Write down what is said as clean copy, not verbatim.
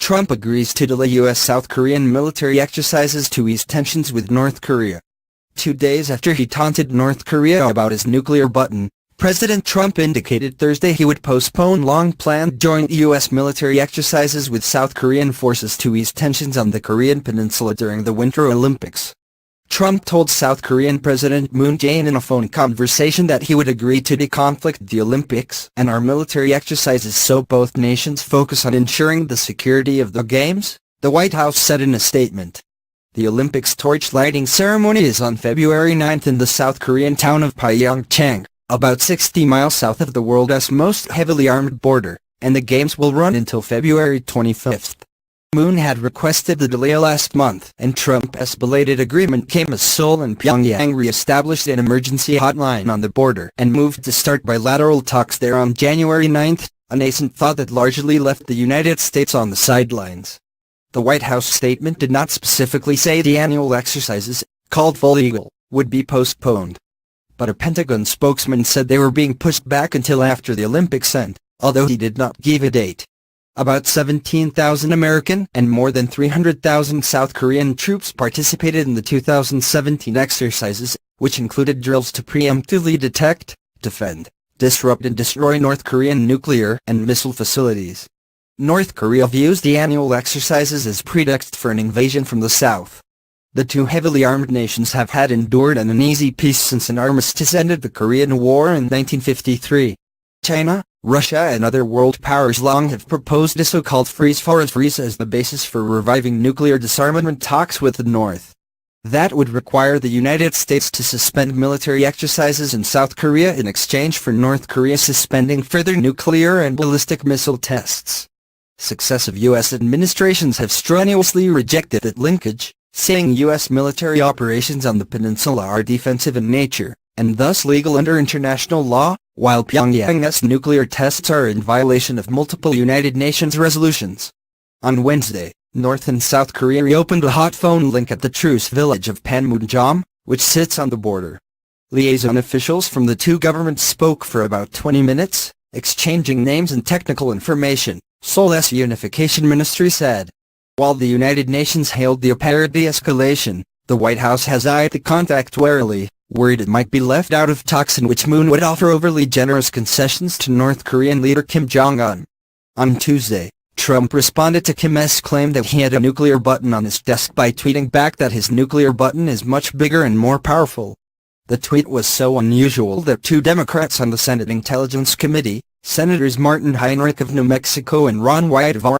Trump agrees to delay U.S. South Korean military exercises to ease tensions with North Korea. 2 days after he taunted North Korea about his nuclear button, President Trump indicated Thursday he would postpone long-planned joint U.S. military exercises with South Korean forces to ease tensions on the Korean peninsula during the Winter Olympics. Trump told South Korean President Moon Jae-in in a phone conversation that he would agree to deconflict the Olympics and our military exercises so both nations focus on ensuring the security of the Games, the White House said in a statement. The Olympics torch-lighting ceremony is on February 9 in the South Korean town of PyeongChang, about 60 miles south of the world's most heavily armed border, and the Games will run until February 25. Moon had requested the delay last month, and Trump's belated agreement came as Seoul and Pyongyang re-established an emergency hotline on the border and moved to start bilateral talks there on January 9, a nascent thaw that largely left the United States on the sidelines. The White House statement did not specifically say the annual exercises, called full eagle, would be postponed. But a Pentagon spokesman said they were being pushed back until after the Olympics end, although he did not give a date. About 17,000 American and more than 300,000 South Korean troops participated in the 2017 exercises, which included drills to preemptively detect, defend, disrupt and destroy North Korean nuclear and missile facilities. North Korea views the annual exercises as pretext for an invasion from the south. The two heavily armed nations have had endured an uneasy peace since an armistice ended the Korean War in 1953. China, Russia and other world powers long have proposed a so-called freeze as the basis for reviving nuclear disarmament talks with the North. That would require the United States to suspend military exercises in South Korea in exchange for North Korea suspending further nuclear and ballistic missile tests. Successive U.S. administrations have strenuously rejected that linkage, saying U.S. military operations on the peninsula are defensive in nature, and thus legal under international law, while Pyongyang's nuclear tests are in violation of multiple United Nations resolutions. On Wednesday, North and South Korea reopened a hot phone link at the truce village of Panmunjom, which sits on the border. Liaison officials from the two governments spoke for about 20 minutes, exchanging names and technical information, Seoul's unification ministry said. While the United Nations hailed the apparent de-escalation, the White House has eyed the contact warily, worried it might be left out of talks in which Moon would offer overly generous concessions to North Korean leader Kim Jong-un. On Tuesday, Trump responded to Kim's claim that he had a nuclear button on his desk by tweeting back that his nuclear button is much bigger and more powerful. The tweet was so unusual that two Democrats on the Senate Intelligence Committee, Senators Martin Heinrich of New Mexico and Ron Wyden of